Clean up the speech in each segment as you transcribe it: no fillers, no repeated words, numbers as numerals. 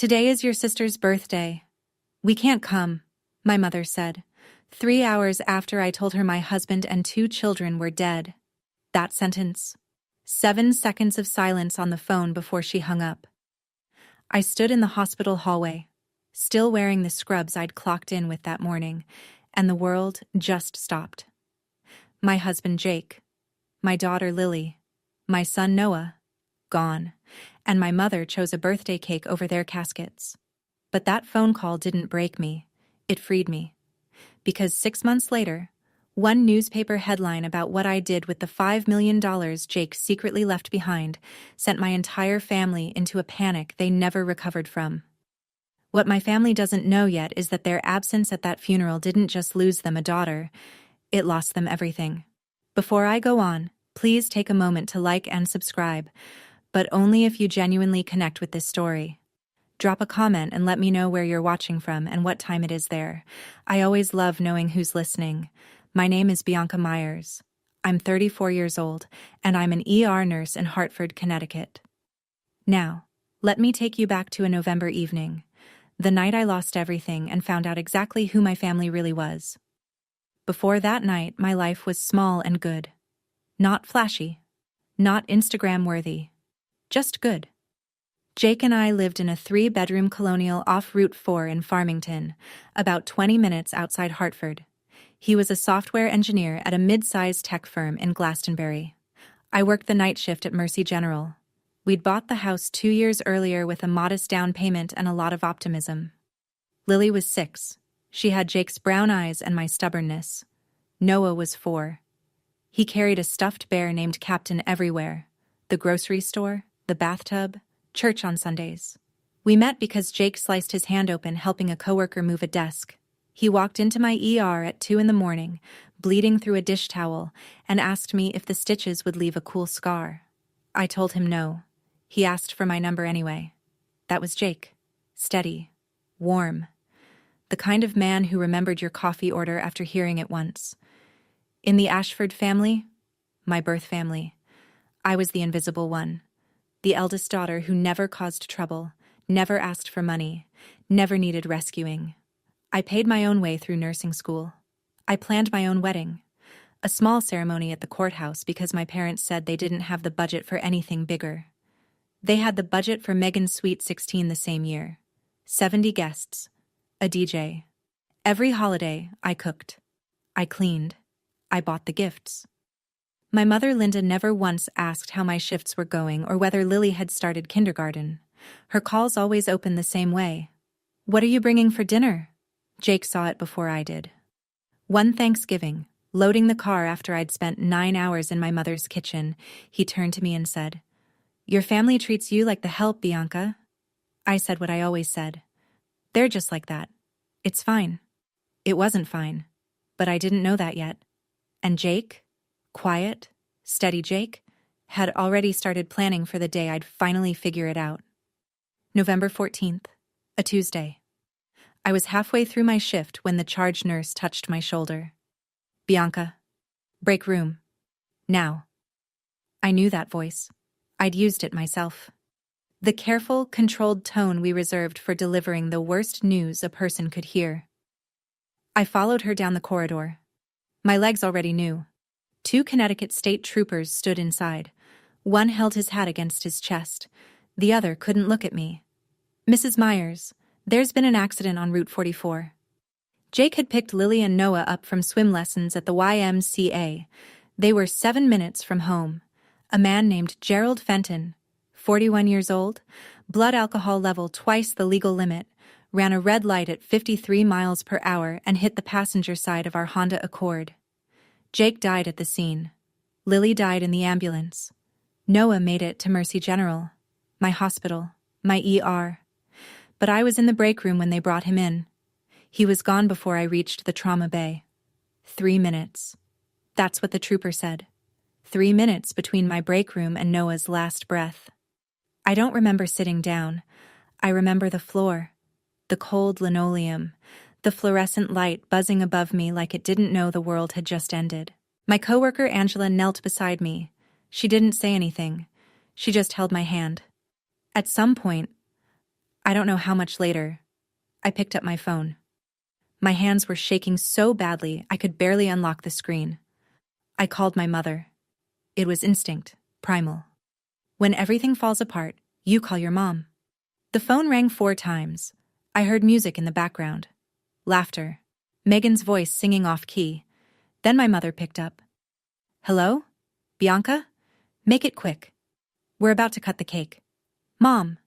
Today is your sister's birthday. We can't come, my mother said, 3 hours after I told her my husband and 2 children were dead. That sentence. 7 seconds of silence on the phone before she hung up. I stood in the hospital hallway, still wearing the scrubs I'd clocked in with that morning, and the world just stopped. My husband Jake, my daughter Lily, my son Noah, gone, and my mother chose a birthday cake over their caskets. But that phone call didn't break me, it freed me. Because 6 months later, one newspaper headline about what I did with the $5 million Jake secretly left behind sent my entire family into a panic they never recovered from. What my family doesn't know yet is that their absence at that funeral didn't just lose them a daughter, it lost them everything. Before I go on, please take a moment to like and subscribe, but only if you genuinely connect with this story. Drop a comment and let me know where you're watching from and what time it is there. I always love knowing who's listening. My name is Bianca Myers. I'm 34 years old, and I'm an ER nurse in Hartford, Connecticut. Now, let me take you back to a November evening, the night I lost everything and found out exactly who my family really was. Before that night, my life was small and good. Not flashy. Not Instagram-worthy. Just good. Jake and I lived in a 3-bedroom colonial off Route 4 in Farmington, about 20 minutes outside Hartford. He was a software engineer at a mid-sized tech firm in Glastonbury. I worked the night shift at Mercy General. We'd bought the house 2 years earlier with a modest down payment and a lot of optimism. Lily was 6. She had Jake's brown eyes and my stubbornness. Noah was 4. He carried a stuffed bear named Captain everywhere. The grocery store, the bathtub, church on Sundays. We met because Jake sliced his hand open helping a coworker move a desk. He walked into my ER at 2 a.m, bleeding through a dish towel, and asked me if the stitches would leave a cool scar. I told him no. He asked for my number anyway. That was Jake. Steady. Warm. The kind of man who remembered your coffee order after hearing it once. In the Ashford family, my birth family, I was the invisible one. The eldest daughter who never caused trouble, never asked for money, never needed rescuing. I paid my own way through nursing school. I planned my own wedding. A small ceremony at the courthouse because my parents said they didn't have the budget for anything bigger. They had the budget for Megan's Sweet 16 the same year. 70 guests. A DJ. Every holiday, I cooked. I cleaned. I bought the gifts. My mother Linda never once asked how my shifts were going or whether Lily had started kindergarten. Her calls always opened the same way. What are you bringing for dinner? Jake saw it before I did. One Thanksgiving, loading the car after I'd spent 9 hours in my mother's kitchen, he turned to me and said, "Your family treats you like the help, Bianca." I said what I always said. They're just like that. It's fine. It wasn't fine, but I didn't know that yet. And Jake, quiet, steady Jake, had already started planning for the day I'd finally figure it out. November 14th, a Tuesday. I was halfway through my shift when the charge nurse touched my shoulder. "Bianca, break room. Now." I knew that voice. I'd used it myself. The careful, controlled tone we reserved for delivering the worst news a person could hear. I followed her down the corridor. My legs already knew. 2 Connecticut state troopers stood inside. One held his hat against his chest. The other couldn't look at me. "Mrs. Myers, there's been an accident on Route 44. Jake had picked Lily and Noah up from swim lessons at the YMCA. They were 7 minutes from home. A man named Gerald Fenton, 41 years old, blood alcohol level twice the legal limit, ran a red light at 53 miles per hour and hit the passenger side of our Honda Accord. Jake died at the scene. Lily died in the ambulance. Noah made it to Mercy General, my hospital, my ER. But I was in the break room when they brought him in. He was gone before I reached the trauma bay. 3 minutes. That's what the trooper said. 3 minutes between my break room and Noah's last breath. I don't remember sitting down. I remember the floor, the cold linoleum, the fluorescent light buzzing above me like it didn't know the world had just ended. My coworker Angela knelt beside me. She didn't say anything. She just held my hand. At some point, I don't know how much later, I picked up my phone. My hands were shaking so badly I could barely unlock the screen. I called my mother. It was instinct, primal. When everything falls apart, you call your mom. The phone rang 4 times. I heard music in the background. Laughter. Megan's voice singing off key. Then my mother picked up. Hello? Bianca? Make it quick. We're about to cut the cake. Mom.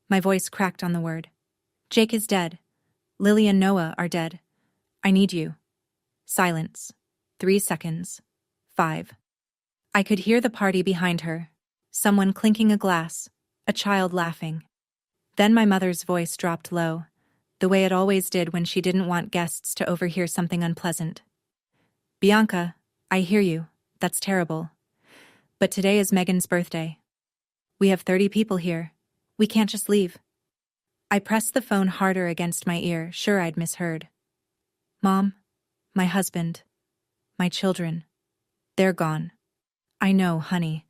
My voice cracked on the word. Jake is dead. Lily and Noah are dead. I need you. Silence. 3 seconds. 5. I could hear the party behind her. Someone clinking a glass. A child laughing. Then my mother's voice dropped low, the way it always did when she didn't want guests to overhear something unpleasant. Bianca, I hear you. That's terrible. But today is Megan's birthday. We have 30 people here. We can't just leave. I pressed the phone harder against my ear, sure I'd misheard. Mom, my husband, my children, they're gone. I know, honey.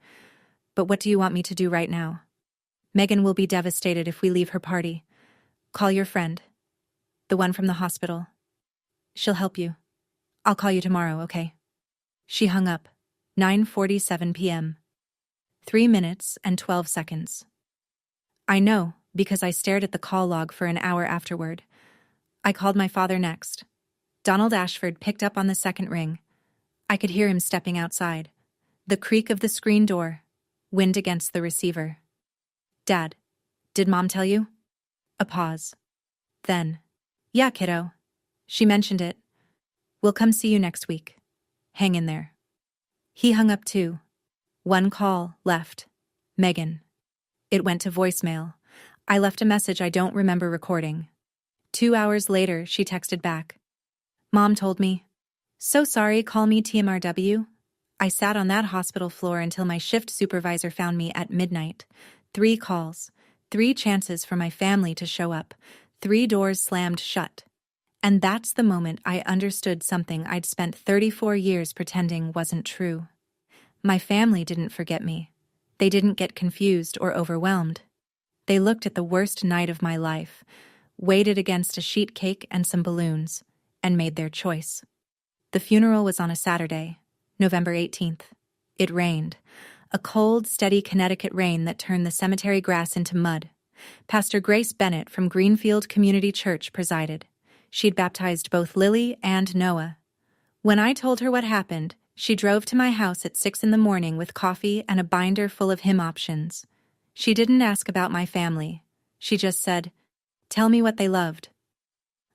But what do you want me to do right now? Megan will be devastated if we leave her party. Call your friend. The one from the hospital. She'll help you. I'll call you tomorrow, okay? She hung up. 9:47 p.m. 3 minutes and 12 seconds. I know, because I stared at the call log for an hour afterward. I called my father next. Donald Ashford picked up on the second ring. I could hear him stepping outside. The creak of the screen door. Wind against the receiver. Dad, did Mom tell you? A pause. Then, yeah, kiddo. She mentioned it. We'll come see you next week. Hang in there. He hung up too. 1 call left. Megan. It went to voicemail. I left a message I don't remember recording. 2 hours later, she texted back. Mom told me. So sorry, call me TMRW. I sat on that hospital floor until my shift supervisor found me at midnight. 3 calls, 3 chances for my family to show up, 3 doors slammed shut. And that's the moment I understood something I'd spent 34 years pretending wasn't true. My family didn't forget me. They didn't get confused or overwhelmed. They looked at the worst night of my life, weighed it against a sheet cake and some balloons, and made their choice. The funeral was on a Saturday, November 18th. It rained. A cold, steady Connecticut rain that turned the cemetery grass into mud. Pastor Grace Bennett from Greenfield Community Church presided. She'd baptized both Lily and Noah. When I told her what happened, she drove to my house at 6 a.m. with coffee and a binder full of hymn options. She didn't ask about my family. She just said, "Tell me what they loved."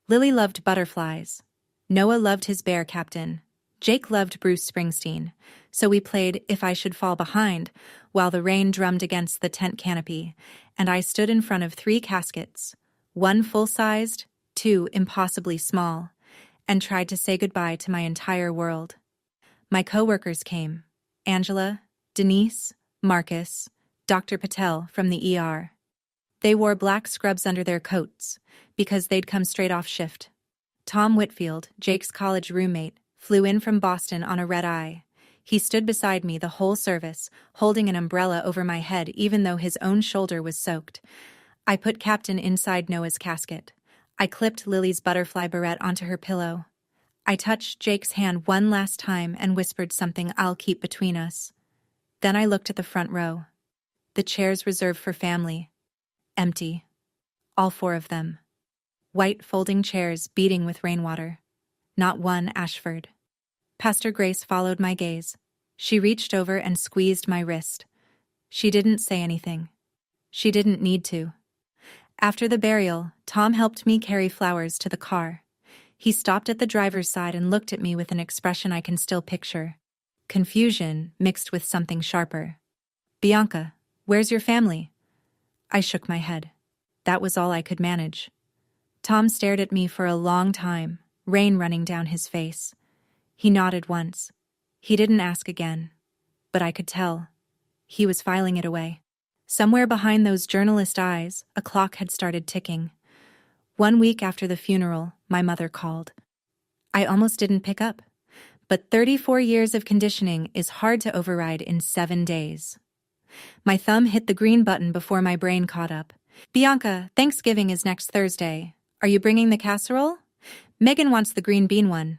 Lily loved butterflies. Noah loved his bear captain. Jake loved Bruce Springsteen, so we played If I Should Fall Behind while the rain drummed against the tent canopy, and I stood in front of 3 caskets, 1 full-sized, 2 impossibly small, and tried to say goodbye to my entire world. My co-workers came. Angela, Denise, Marcus, Dr. Patel from the ER. They wore black scrubs under their coats because they'd come straight off shift. Tom Whitfield, Jake's college roommate, flew in from Boston on a red-eye. He stood beside me the whole service, holding an umbrella over my head even though his own shoulder was soaked. I put Captain inside Noah's casket. I clipped Lily's butterfly barrette onto her pillow. I touched Jake's hand one last time and whispered something I'll keep between us. Then I looked at the front row. The chairs reserved for family. Empty. All 4 of them. White folding chairs beating with rainwater. Not one Ashford. Pastor Grace followed my gaze. She reached over and squeezed my wrist. She didn't say anything. She didn't need to. After the burial, Tom helped me carry flowers to the car. He stopped at the driver's side and looked at me with an expression I can still picture. Confusion mixed with something sharper. Bianca, where's your family? I shook my head. That was all I could manage. Tom stared at me for a long time, rain running down his face. He nodded once. He didn't ask again. But I could tell. He was filing it away. Somewhere behind those journalist eyes, a clock had started ticking. 1 week after the funeral, my mother called. I almost didn't pick up. But 34 years of conditioning is hard to override in 7 days. My thumb hit the green button before my brain caught up. Bianca, Thanksgiving is next Thursday. Are you bringing the casserole? Megan wants the green bean one.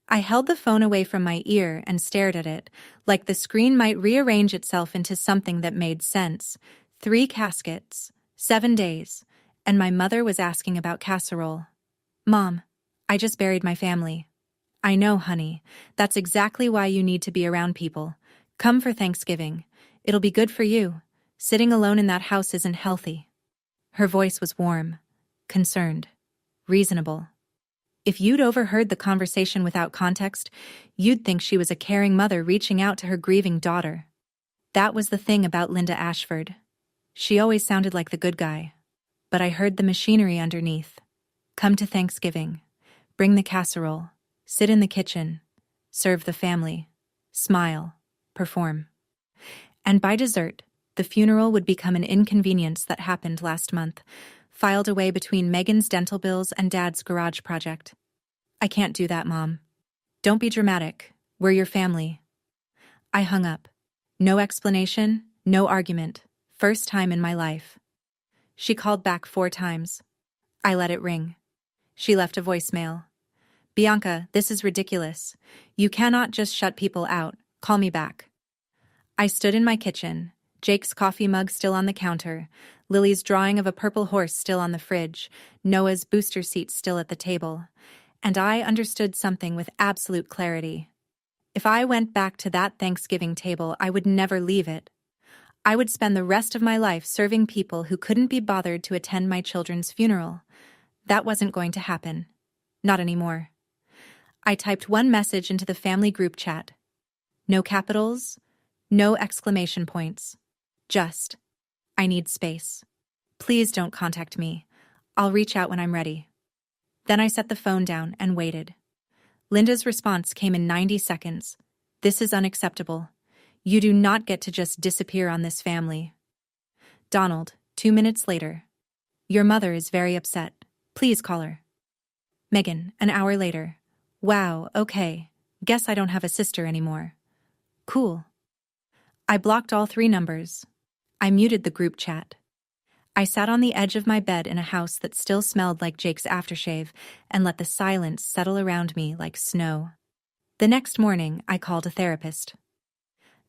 I held the phone away from my ear and stared at it, like the screen might rearrange itself into something that made sense. 3 caskets, 7 days, and my mother was asking about casserole. Mom, I just buried my family. I know, honey. That's exactly why you need to be around people. Come for Thanksgiving. It'll be good for you. Sitting alone in that house isn't healthy. Her voice was warm, concerned, reasonable. If you'd overheard the conversation without context, you'd think she was a caring mother reaching out to her grieving daughter. That was the thing about Linda Ashford. She always sounded like the good guy. But I heard the machinery underneath. Come to Thanksgiving. Bring the casserole. Sit in the kitchen. Serve the family. Smile. Perform. And by dessert, the funeral would become an inconvenience that happened last month, filed away between Megan's dental bills and Dad's garage project. I can't do that, Mom. Don't be dramatic. We're your family. I hung up. No explanation, no argument. First time in my life. She called back 4 times. I let it ring. She left a voicemail. Bianca, this is ridiculous. You cannot just shut people out. Call me back. I stood in my kitchen, Jake's coffee mug still on the counter, Lily's drawing of a purple horse still on the fridge, Noah's booster seat still at the table. And I understood something with absolute clarity. If I went back to that Thanksgiving table, I would never leave it. I would spend the rest of my life serving people who couldn't be bothered to attend my children's funeral. That wasn't going to happen. Not anymore. I typed one message into the family group chat. No capitals, no exclamation points. Just, I need space. Please don't contact me. I'll reach out when I'm ready. Then I set the phone down and waited. Linda's response came in 90 seconds. This is unacceptable. You do not get to just disappear on this family. Donald, 2 minutes later. Your mother is very upset. Please call her. Megan, an hour later. Wow, okay. Guess I don't have a sister anymore. Cool. I blocked all 3 numbers. I muted the group chat. I sat on the edge of my bed in a house that still smelled like Jake's aftershave and let the silence settle around me like snow. The next morning, I called a therapist.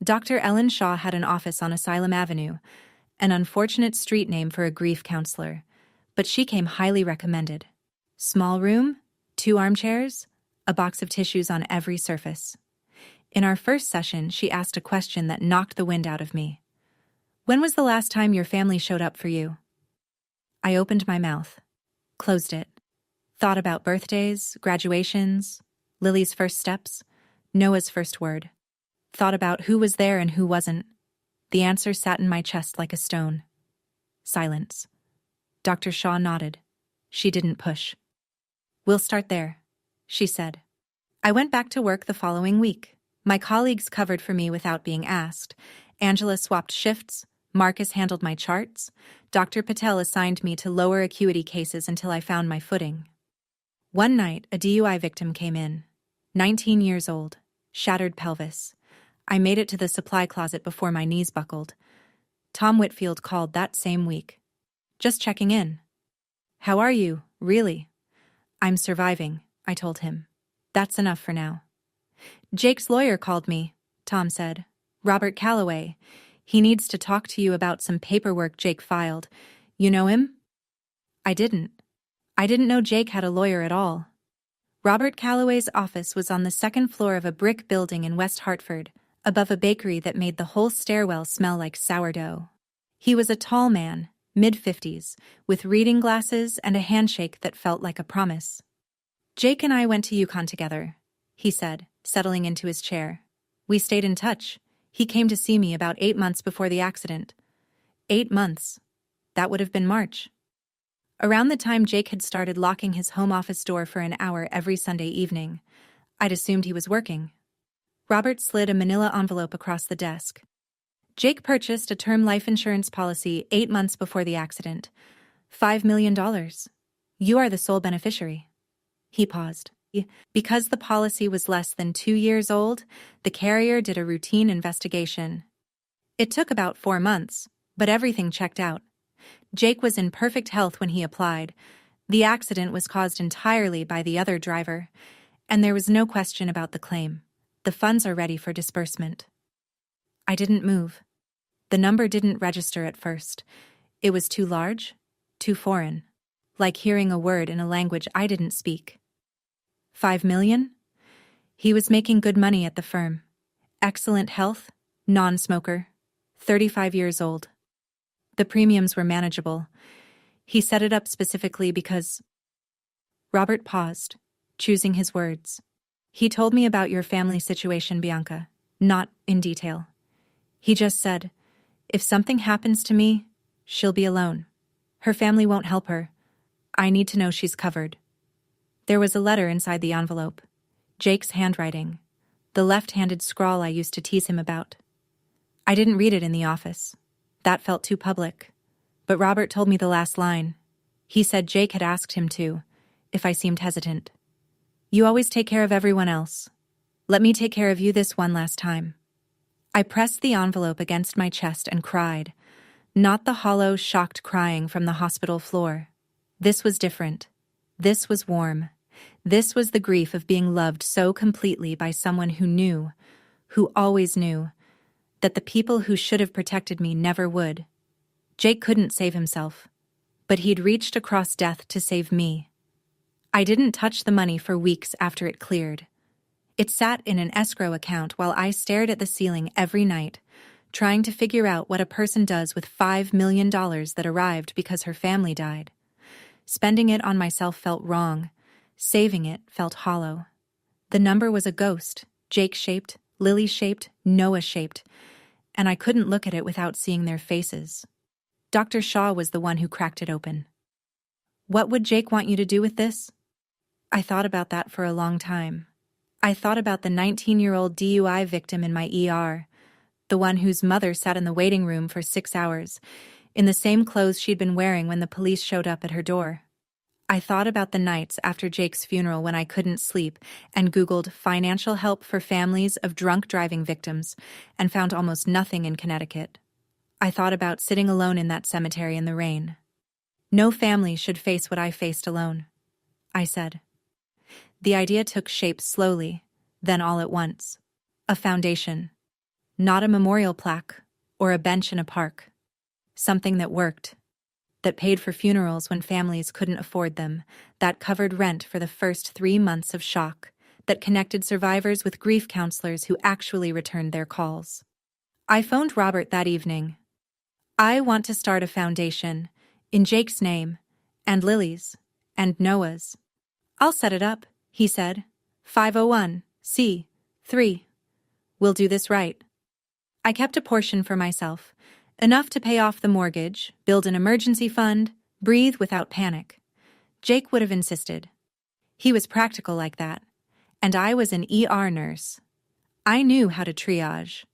Dr. Ellen Shaw had an office on Asylum Avenue, an unfortunate street name for a grief counselor, but she came highly recommended. Small room, 2 armchairs, a box of tissues on every surface. In our first session, she asked a question that knocked the wind out of me. When was the last time your family showed up for you? I opened my mouth, closed it, thought about birthdays, graduations, Lily's first steps, Noah's first word. Thought about who was there and who wasn't. The answer sat in my chest like a stone. Silence. Dr. Shaw nodded. She didn't push. We'll start there, she said. I went back to work the following week. My colleagues covered for me without being asked. Angela swapped shifts. Marcus handled my charts. Dr. Patel assigned me to lower acuity cases until I found my footing. One night, a DUI victim came in. 19 years old. Shattered pelvis. I made it to the supply closet before my knees buckled. Tom Whitfield called that same week. Just checking in. How are you, really? I'm surviving, I told him. That's enough for now. Jake's lawyer called me, Tom said. Robert Calloway. He needs to talk to you about some paperwork Jake filed. You know him? I didn't. I didn't know Jake had a lawyer at all. Robert Calloway's office was on the 2nd floor of a brick building in West Hartford, above a bakery that made the whole stairwell smell like sourdough. He was a tall man, mid-50s, with reading glasses and a handshake that felt like a promise. Jake and I went to Yukon together, he said, settling into his chair. We stayed in touch. He came to see me about 8 months before the accident. 8 months. That would have been March. Around the time Jake had started locking his home office door for an hour every Sunday evening, I'd assumed he was working. Robert slid a manila envelope across the desk. Jake purchased a term life insurance policy 8 months before the accident. $5 million. You are the sole beneficiary. He paused. Because the policy was less than 2 years old, the carrier did a routine investigation. It took about 4 months, but everything checked out. Jake was in perfect health when he applied. The accident was caused entirely by the other driver, and there was no question about the claim. The funds are ready for disbursement. I didn't move. The number didn't register at first. It was too large, too foreign, like hearing a word in a language I didn't speak. 5 million? He was making good money at the firm. Excellent health, non-smoker, 35 years old. The premiums were manageable. He set it up specifically because... Robert paused, choosing his words. He told me about your family situation, Bianca, not in detail. He just said, if something happens to me, she'll be alone. Her family won't help her. I need to know she's covered. There was a letter inside the envelope. Jake's handwriting. The left-handed scrawl I used to tease him about. I didn't read it in the office. That felt too public. But Robert told me the last line. He said Jake had asked him to, if I seemed hesitant. You always take care of everyone else. Let me take care of you this one last time. I pressed the envelope against my chest and cried. Not the hollow, shocked crying from the hospital floor. This was different. This was warm. This was the grief of being loved so completely by someone who knew, who always knew, that the people who should have protected me never would. Jake couldn't save himself, but he'd reached across death to save me. I didn't touch the money for weeks after it cleared. It sat in an escrow account while I stared at the ceiling every night, trying to figure out what a person does with $5 million that arrived because her family died. Spending it on myself felt wrong. Saving it felt hollow. The number was a ghost, Jake-shaped, Lily-shaped, Noah-shaped, and I couldn't look at it without seeing their faces. Dr. Shaw was the one who cracked it open. What would Jake want you to do with this? I thought about that for a long time. I thought about the 19-year-old DUI victim in my ER, the one whose mother sat in the waiting room for 6 hours, in the same clothes she'd been wearing when the police showed up at her door. I thought about the nights after Jake's funeral when I couldn't sleep and Googled financial help for families of drunk driving victims and found almost nothing in Connecticut. I thought about sitting alone in that cemetery in the rain. No family should face what I faced alone, I said. The idea took shape slowly, then all at once. A foundation. Not a memorial plaque or a bench in a park. Something that worked. That paid for funerals when families couldn't afford them, that covered rent for the first 3 months of shock, that connected survivors with grief counselors who actually returned their calls. I phoned Robert that evening. I want to start a foundation, in Jake's name, and Lily's, and Noah's. I'll set it up, he said. 501c3. We'll do this right. I kept a portion for myself. Enough to pay off the mortgage, build an emergency fund, breathe without panic. Jake would have insisted. He was practical like that, and I was an ER nurse. I knew how to triage.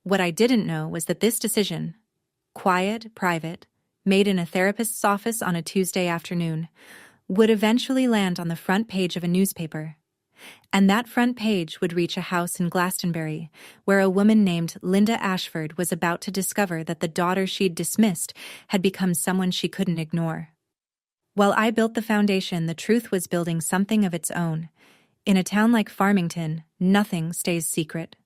What I didn't know was that this decision, quiet, private, made in a therapist's office on a Tuesday afternoon, would eventually land on the front page of a newspaper. And that front page would reach a house in Glastonbury, where a woman named Linda Ashford was about to discover that the daughter she'd dismissed had become someone she couldn't ignore. While I built the foundation, the truth was building something of its own. In a town like Farmington, nothing stays secret.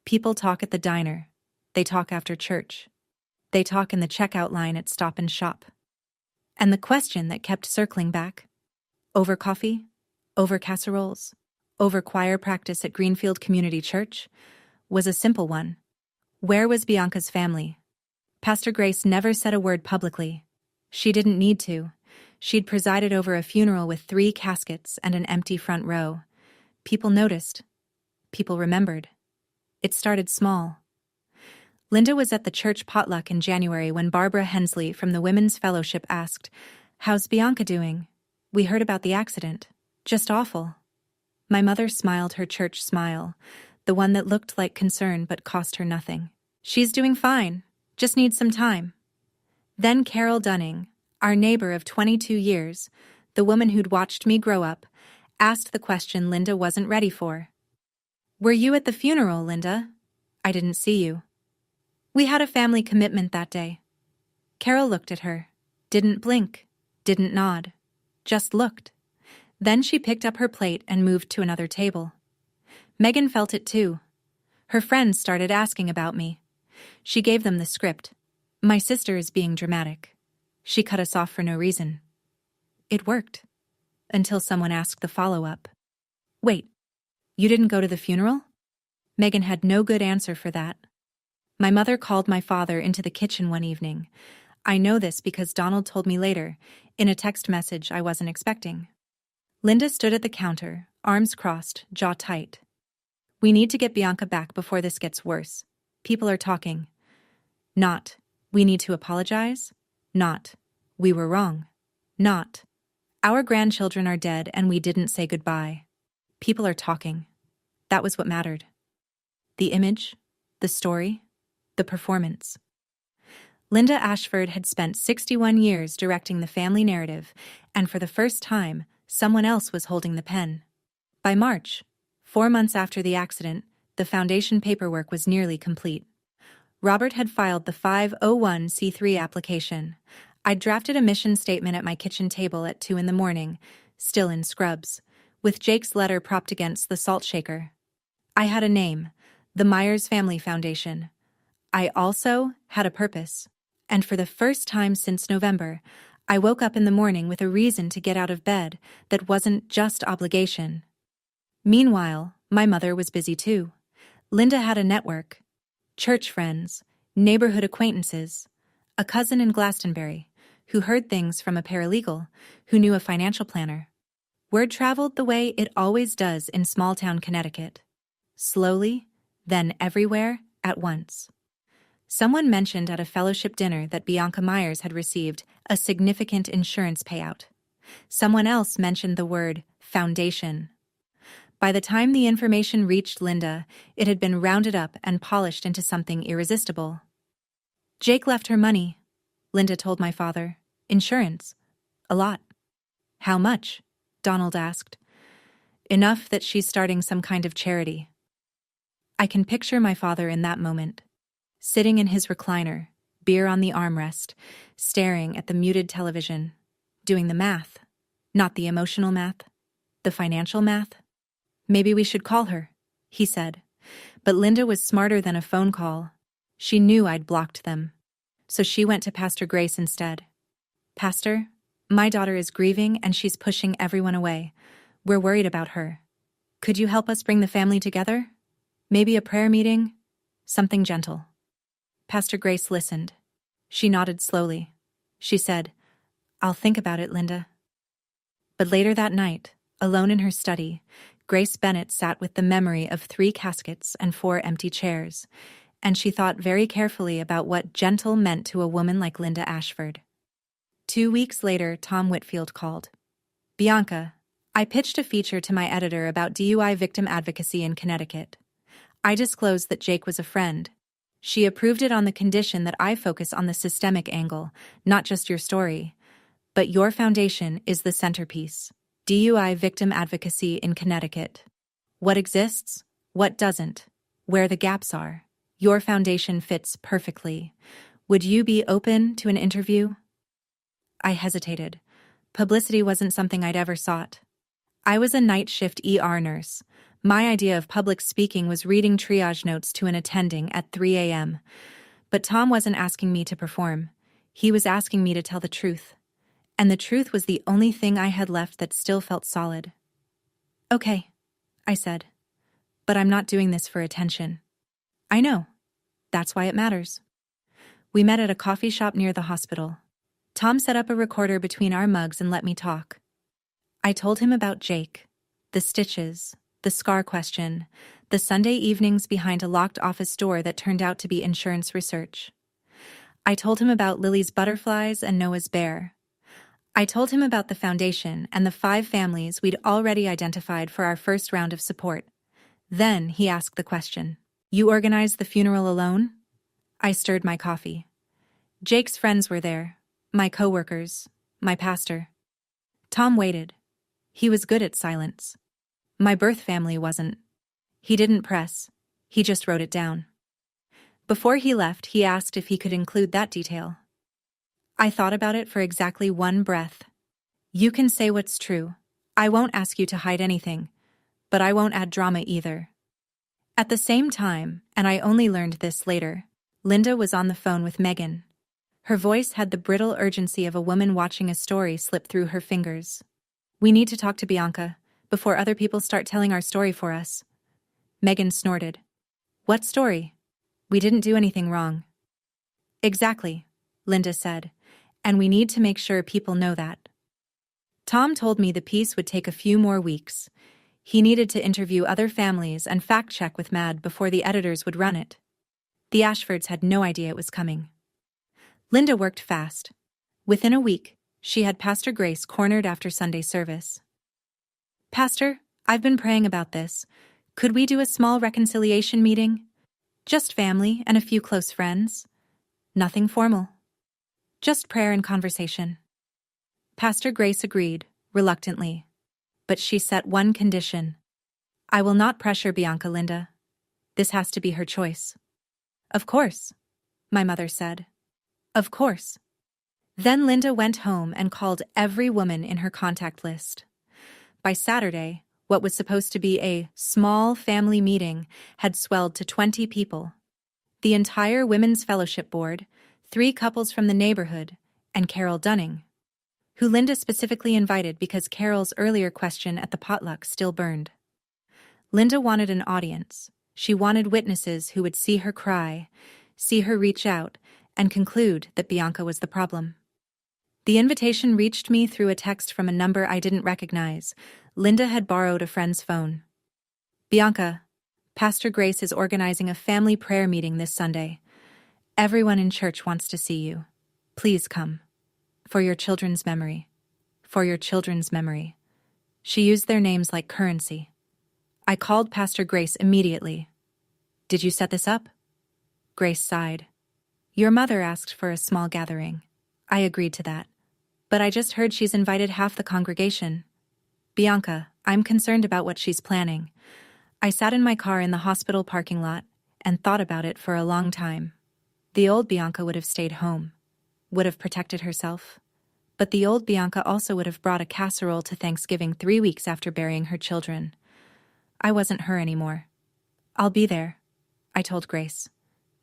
People talk at the diner. They talk after church. They talk in the checkout line at Stop and Shop. And the question that kept circling back, over coffee, over casseroles, over choir practice at Greenfield Community Church, was a simple one. Where was Bianca's family? Pastor Grace never said a word publicly. She didn't need to. She'd presided over a funeral with 3 caskets and an empty front row. People noticed. People remembered. It started small. Linda was at the church potluck in January when Barbara Hensley from the Women's Fellowship asked, "How's Bianca doing? We heard about the accident. Just awful." My mother smiled her church smile, the one that looked like concern but cost her nothing. "She's doing fine, just needs some time." Then Carol Dunning, our neighbor of 22 years, the woman who'd watched me grow up, asked the question Linda wasn't ready for. "Were you at the funeral, Linda?" "I didn't see you." "We had a family commitment that day." Carol looked at her. Didn't blink, didn't nod, just looked. Then she picked up her plate and moved to another table. Megan felt it too. Her friends started asking about me. She gave them the script. My sister is being dramatic. She cut us off for no reason. It worked. Until someone asked the follow-up. Wait, you didn't go to the funeral? Megan had no good answer for that. My mother called my father into the kitchen one evening. I know this because Donald told me later, in a text message I wasn't expecting. Linda stood at the counter, arms crossed, jaw tight. We need to get Bianca back before this gets worse. People are talking. Not, we need to apologize. Not, we were wrong. Not, our grandchildren are dead and we didn't say goodbye. People are talking. That was what mattered. The image, the story, the performance. Linda Ashford had spent 61 years directing the family narrative, and for the first time, someone else was holding the pen. By March, 4 months after the accident, the foundation paperwork was nearly complete. Robert had filed the 501c3 application. I'd drafted a mission statement at my kitchen table at 2 a.m, still in scrubs, with Jake's letter propped against the salt shaker. I had a name, the Myers Family Foundation. I also had a purpose, and for the first time since November, I woke up in the morning with a reason to get out of bed that wasn't just obligation. Meanwhile, my mother was busy too. Linda had a network, church friends, neighborhood acquaintances, a cousin in Glastonbury, who heard things from a paralegal, who knew a financial planner. Word traveled the way it always does in small-town Connecticut. Slowly, then everywhere, at once. Someone mentioned at a fellowship dinner that Bianca Myers had received a significant insurance payout. Someone else mentioned the word foundation. By the time the information reached Linda, it had been rounded up and polished into something irresistible. Jake left her money, Linda told my father. Insurance. A lot. How much? Donald asked. Enough that she's starting some kind of charity. I can picture my father in that moment, sitting in his recliner, beer on the armrest, staring at the muted television, doing the math. Not the emotional math, the financial math. Maybe we should call her, he said. But Linda was smarter than a phone call. She knew I'd blocked them. So she went to Pastor Grace instead. Pastor, my daughter is grieving and she's pushing everyone away. We're worried about her. Could you help us bring the family together? Maybe a prayer meeting? Something gentle. Pastor Grace listened. She nodded slowly. She said, I'll think about it, Linda. But later that night, alone in her study, Grace Bennett sat with the memory of 3 caskets and 4 empty chairs, and she thought very carefully about what gentle meant to a woman like Linda Ashford. 2 weeks later, Tom Whitfield called. Bianca, I pitched a feature to my editor about DUI victim advocacy in Connecticut. I disclosed that Jake was a friend. She approved it on the condition that I focus on the systemic angle, not just your story. But your foundation is the centerpiece. DUI victim advocacy in Connecticut. What exists? What doesn't? Where the gaps are? Your foundation fits perfectly. Would you be open to an interview? I hesitated. Publicity wasn't something I'd ever sought. I was a night shift ER nurse. My idea of public speaking was reading triage notes to an attending at 3 a.m. But Tom wasn't asking me to perform. He was asking me to tell the truth. And the truth was the only thing I had left that still felt solid. Okay, I said. But I'm not doing this for attention. I know. That's why it matters. We met at a coffee shop near the hospital. Tom set up a recorder between our mugs and let me talk. I told him about Jake, the stitches, the scar question, the Sunday evenings behind a locked office door that turned out to be insurance research. I told him about Lily's butterflies and Noah's bear. I told him about the foundation and the 5 families we'd already identified for our first round of support. Then he asked the question, You organized the funeral alone? I stirred my coffee. Jake's friends were there, my coworkers, my pastor. Tom waited. He was good at silence. My birth family wasn't. He didn't press. He just wrote it down. Before he left, he asked if he could include that detail. I thought about it for exactly one breath. You can say what's true. I won't ask you to hide anything, but I won't add drama either. At the same time, and I only learned this later, Linda was on the phone with Megan. Her voice had the brittle urgency of a woman watching a story slip through her fingers. We need to talk to Bianca, before other people start telling our story for us. Megan snorted. What story? We didn't do anything wrong. Exactly, Linda said, and we need to make sure people know that. Tom told me the piece would take a few more weeks. He needed to interview other families and fact-check with Mad before the editors would run it. The Ashfords had no idea it was coming. Linda worked fast. Within a week, she had Pastor Grace cornered after Sunday service. Pastor, I've been praying about this. Could we do a small reconciliation meeting? Just family and a few close friends. Nothing formal. Just prayer and conversation. Pastor Grace agreed, reluctantly. But she set one condition. I will not pressure Bianca, Linda. This has to be her choice. Of course, my mother said. Of course. Then Linda went home and called every woman in her contact list. By Saturday, what was supposed to be a small family meeting had swelled to 20 people. The entire Women's Fellowship Board, 3 couples from the neighborhood, and Carol Dunning, who Linda specifically invited because Carol's earlier question at the potluck still burned. Linda wanted an audience. She wanted witnesses who would see her cry, see her reach out, and conclude that Bianca was the problem. The invitation reached me through a text from a number I didn't recognize. Linda had borrowed a friend's phone. Bianca, Pastor Grace is organizing a family prayer meeting this Sunday. Everyone in church wants to see you. Please come. For your children's memory. For your children's memory. She used their names like currency. I called Pastor Grace immediately. Did you set this up? Grace sighed. Your mother asked for a small gathering. I agreed to that. But I just heard she's invited half the congregation. Bianca, I'm concerned about what she's planning. I sat in my car in the hospital parking lot and thought about it for a long time. The old Bianca would have stayed home, would have protected herself. But the old Bianca also would have brought a casserole to Thanksgiving 3 weeks after burying her children. I wasn't her anymore. I'll be there, I told Grace.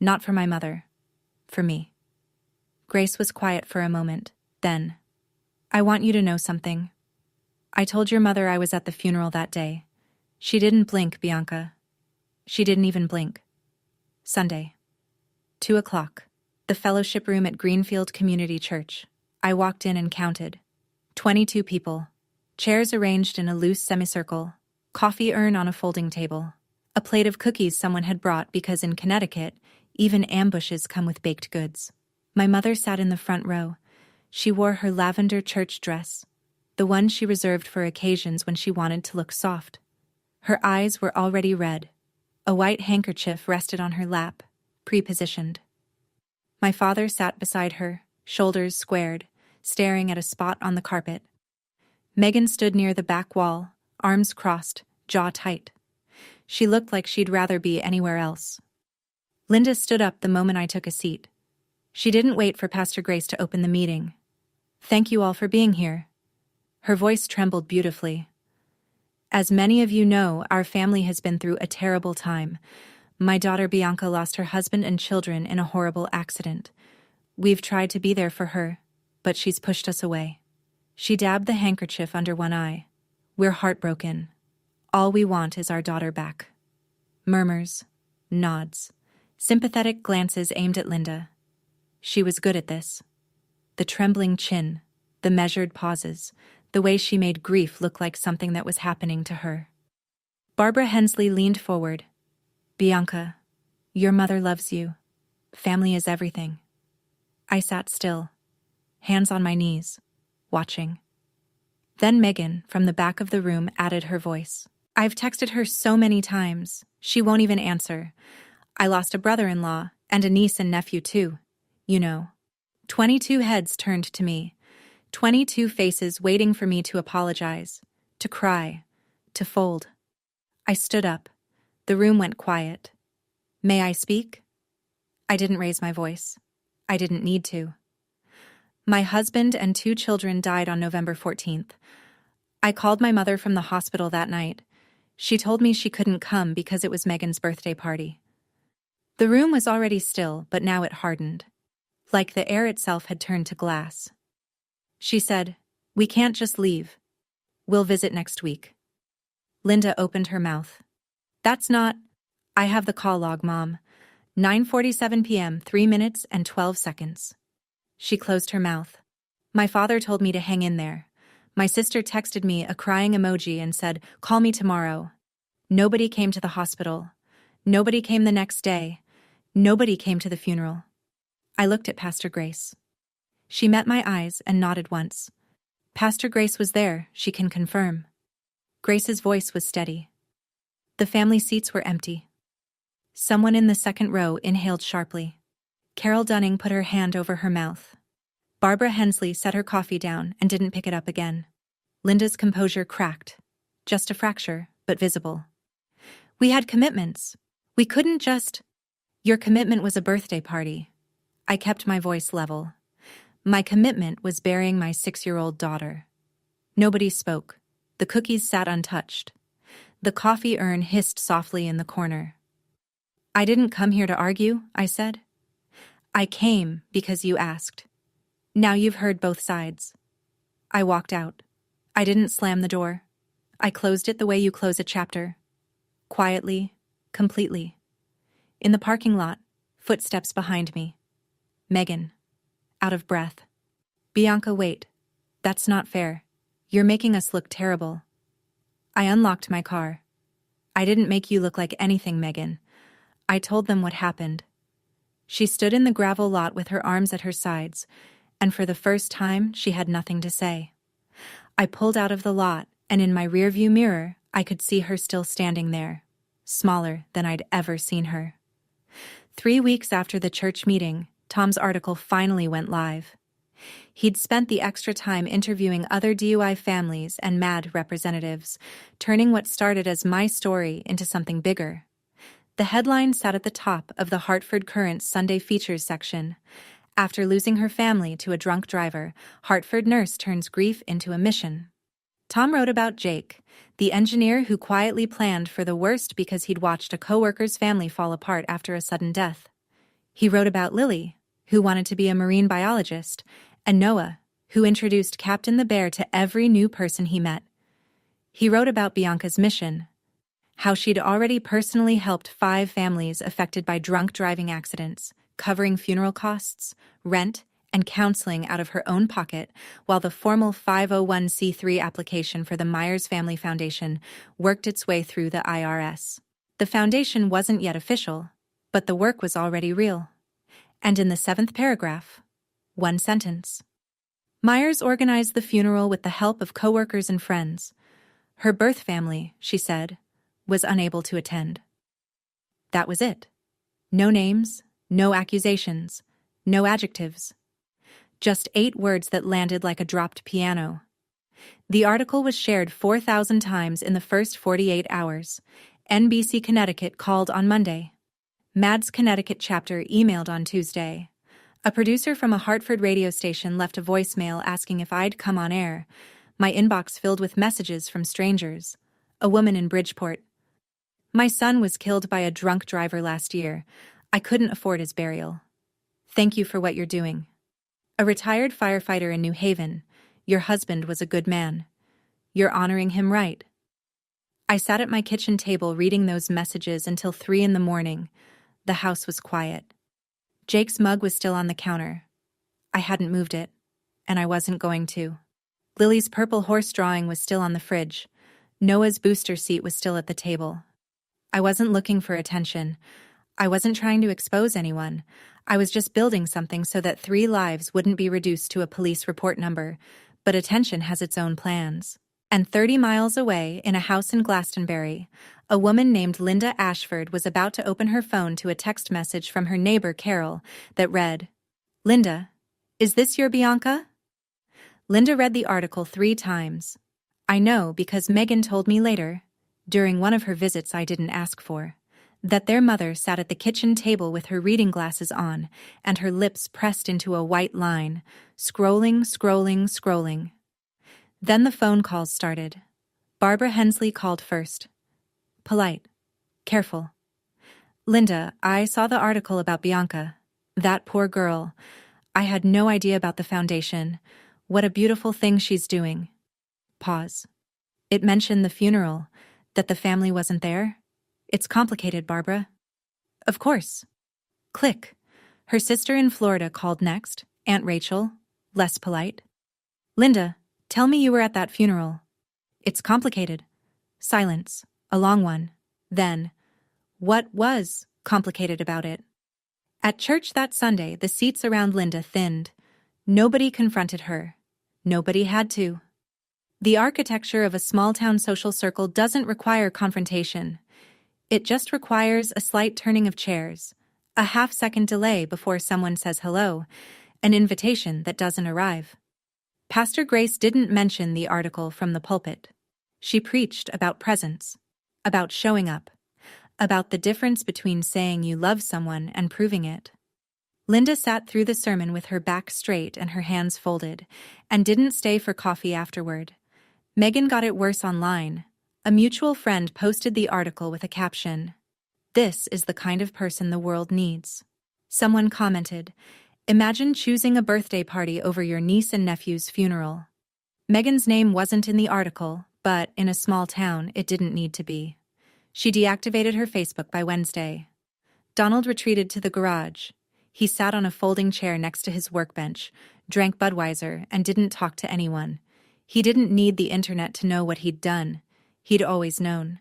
Not for my mother. For me. Grace was quiet for a moment, then. I want you to know something. I told your mother I was at the funeral that day. She didn't blink, Bianca. She didn't even blink. Sunday. 2 o'clock. The fellowship room at Greenfield Community Church. I walked in and counted. 22 people. Chairs arranged in a loose semicircle. Coffee urn on a folding table. A plate of cookies someone had brought because in Connecticut, even ambushes come with baked goods. My mother sat in the front row. She wore her lavender church dress, the one she reserved for occasions when she wanted to look soft. Her eyes were already red. A white handkerchief rested on her lap, pre-positioned. My father sat beside her, shoulders squared, staring at a spot on the carpet. Megan stood near the back wall, arms crossed, jaw tight. She looked like she'd rather be anywhere else. Linda stood up the moment I took a seat. She didn't wait for Pastor Grace to open the meeting. Thank you all for being here. Her voice trembled beautifully. As many of you know, our family has been through a terrible time. My daughter Bianca lost her husband and children in a horrible accident. We've tried to be there for her, but she's pushed us away. She dabbed the handkerchief under one eye. We're heartbroken. All we want is our daughter back. Murmurs, nods, sympathetic glances aimed at Linda. She was good at this. The trembling chin, the measured pauses, the way she made grief look like something that was happening to her. Barbara Hensley leaned forward. Bianca, your mother loves you. Family is everything. I sat still, hands on my knees, watching. Then Megan, from the back of the room, added her voice. I've texted her so many times, she won't even answer. I lost a brother-in-law, and a niece and nephew too, you know. 22 heads turned to me, 22 faces waiting for me to apologize, to cry, to fold. I stood up. The room went quiet. May I speak? I didn't raise my voice. I didn't need to. My husband and 2 children died on November 14th. I called my mother from the hospital that night. She told me she couldn't come because it was Megan's birthday party. The room was already still, but now it hardened. Like the air itself had turned to glass. She said, "We can't just leave. We'll visit next week." Linda opened her mouth. "That's not—" "I have the call log, Mom. 9:47 p.m., 3 minutes and 12 seconds. She closed her mouth. "My father told me to hang in there. My sister texted me a crying emoji and said, 'Call me tomorrow.' Nobody came to the hospital. Nobody came the next day. Nobody came to the funeral." I looked at Pastor Grace. She met my eyes and nodded once. Pastor Grace was there, she can confirm. Grace's voice was steady. The family seats were empty. Someone in the second row inhaled sharply. Carol Dunning put her hand over her mouth. Barbara Hensley set her coffee down and didn't pick it up again. Linda's composure cracked. Just a fracture, but visible. "We had commitments. We couldn't just—" "Your commitment was a birthday party." I kept my voice level. "My commitment was burying my 6-year-old daughter." Nobody spoke. The cookies sat untouched. The coffee urn hissed softly in the corner. "I didn't come here to argue," I said. "I came because you asked. Now you've heard both sides." I walked out. I didn't slam the door. I closed it the way you close a chapter. Quietly, completely. In the parking lot, footsteps behind me. Megan. Out of breath. "Bianca, wait. That's not fair. You're making us look terrible." I unlocked my car. "I didn't make you look like anything, Megan. I told them what happened." She stood in the gravel lot with her arms at her sides, and for the first time she had nothing to say. I pulled out of the lot, and in my rearview mirror I could see her still standing there, smaller than I'd ever seen her. 3 weeks after the church meeting, Tom's article finally went live. He'd spent the extra time interviewing other DUI families and MAD representatives, turning what started as my story into something bigger. The headline sat at the top of the Hartford Courant's Sunday Features section. "After losing her family to a drunk driver, Hartford nurse turns grief into a mission." Tom wrote about Jake, the engineer who quietly planned for the worst because he'd watched a coworker's family fall apart after a sudden death. He wrote about Lily, who wanted to be a marine biologist, and Noah, who introduced Captain the Bear to every new person he met. He wrote about Bianca's mission, how she'd already personally helped 5 families affected by drunk driving accidents, covering funeral costs, rent, and counseling out of her own pocket, while the formal 501c3 application for the Myers Family Foundation worked its way through the IRS. The foundation wasn't yet official, but the work was already real. And in the 7th paragraph, one sentence. Myers organized the funeral with the help of coworkers and friends. Her birth family, she said, was unable to attend. That was it. No names, no accusations, no adjectives. Just 8 words that landed like a dropped piano. The article was shared 4,000 times in the first 48 hours. NBC Connecticut called on Monday. MAD's Connecticut chapter emailed on Tuesday. A producer from a Hartford radio station left a voicemail asking if I'd come on air. My inbox filled with messages from strangers. A woman in Bridgeport. "My son was killed by a drunk driver last year. I couldn't afford his burial. Thank you for what you're doing." A retired firefighter in New Haven. "Your husband was a good man. You're honoring him right." I sat at my kitchen table reading those messages until 3 in the morning. The house was quiet. Jake's mug was still on the counter. I hadn't moved it, and I wasn't going to. Lily's purple horse drawing was still on the fridge. Noah's booster seat was still at the table. I wasn't looking for attention. I wasn't trying to expose anyone. I was just building something so that 3 lives wouldn't be reduced to a police report number, but attention has its own plans. And 30 miles away, in a house in Glastonbury, a woman named Linda Ashford was about to open her phone to a text message from her neighbor Carol that read, "Linda, is this your Bianca?" Linda read the article 3 times. I know because Megan told me later, during one of her visits I didn't ask for, that their mother sat at the kitchen table with her reading glasses on and her lips pressed into a white line, scrolling, scrolling, scrolling. Then the phone calls started. Barbara Hensley called first. Polite. Careful. Linda, I saw the article about Bianca. That poor girl. I had no idea about the foundation. What a beautiful thing she's doing. Pause. It mentioned the funeral, that the family wasn't there. It's complicated, Barbara. Of course. Click. Her sister in Florida called next, Aunt Rachel, less polite. Linda, tell me you were at that funeral. It's complicated. Silence. A long one. Then, what was complicated about it? At church that Sunday, the seats around Linda thinned. Nobody confronted her. Nobody had to. The architecture of a small-town social circle doesn't require confrontation. It just requires a slight turning of chairs, a half-second delay before someone says hello, an invitation that doesn't arrive. Pastor Grace didn't mention the article from the pulpit. She preached about presence, about showing up, about the difference between saying you love someone and proving it. Linda sat through the sermon with her back straight and her hands folded, and didn't stay for coffee afterward. Megan got it worse online. A mutual friend posted the article with a caption, "This is the kind of person the world needs." Someone commented, "Imagine choosing a birthday party over your niece and nephew's funeral." Megan's name wasn't in the article, but in a small town, it didn't need to be. She deactivated her Facebook by Wednesday. Donald retreated to the garage. He sat on a folding chair next to his workbench, drank Budweiser, and didn't talk to anyone. He didn't need the internet to know what he'd done. He'd always known.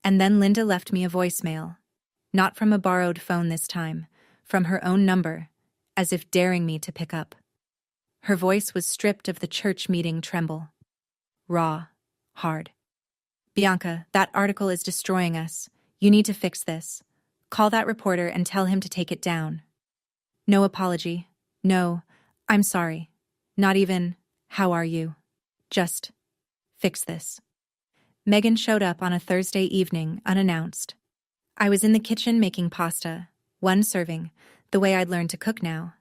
And then Linda left me a voicemail. Not from a borrowed phone this time, from her own number, as if daring me to pick up. Her voice was stripped of the church meeting tremble. Raw. Hard. "Bianca, that article is destroying us. You need to fix this. Call that reporter and tell him to take it down." No apology. No, "I'm sorry." Not even, "How are you?" Just, "Fix this." Megan showed up on a Thursday evening, unannounced. I was in the kitchen making pasta, one serving, the way I'd learned to cook now,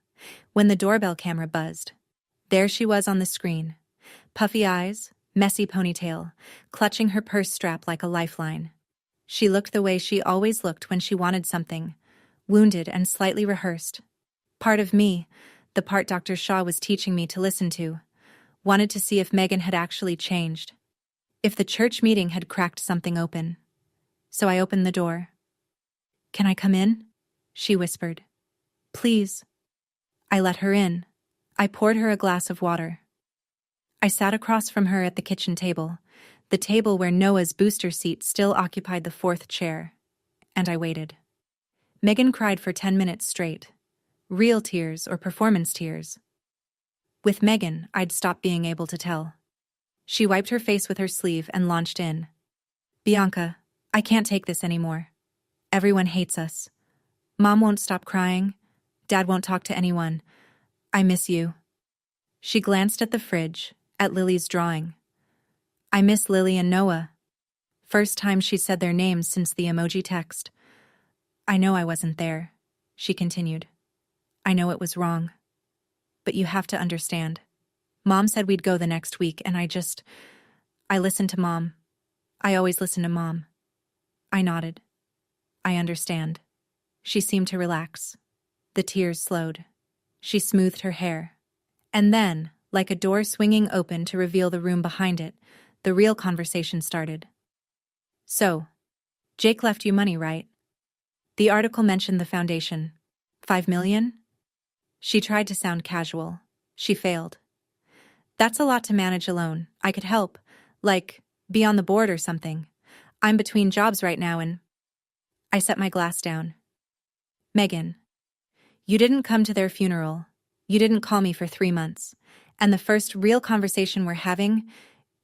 when the doorbell camera buzzed. There she was on the screen. Puffy eyes, messy ponytail, clutching her purse strap like a lifeline. She looked the way she always looked when she wanted something, wounded and slightly rehearsed. Part of me, the part Dr. Shaw was teaching me to listen to, wanted to see if Megan had actually changed, if the church meeting had cracked something open. So I opened the door. "Can I come in?" she whispered. "Please." I let her in. I poured her a glass of water. I sat across from her at the kitchen table, the table where Noah's booster seat still occupied the fourth chair, and I waited. Megan cried for 10 minutes straight. Real tears or performance tears. With Megan, I'd stopped being able to tell. She wiped her face with her sleeve and launched in. "Bianca, I can't take this anymore. Everyone hates us. Mom won't stop crying. Dad won't talk to anyone. I miss you." She glanced at the fridge, at Lily's drawing. "I miss Lily and Noah." First time she said their names since the emoji text. "I know I wasn't there," she continued. "I know it was wrong. But you have to understand. Mom said we'd go the next week, and I listened to Mom. I always listen to Mom." I nodded. "I understand." She seemed to relax. The tears slowed. She smoothed her hair. And then, like a door swinging open to reveal the room behind it, the real conversation started. "So, Jake left you money, right? The article mentioned the foundation. 5 million? She tried to sound casual. She failed. "That's a lot to manage alone. I could help. Like, be on the board or something. I'm between jobs right now and..." I set my glass down. "Megan, you didn't come to their funeral. You didn't call me for 3 months. And the first real conversation we're having,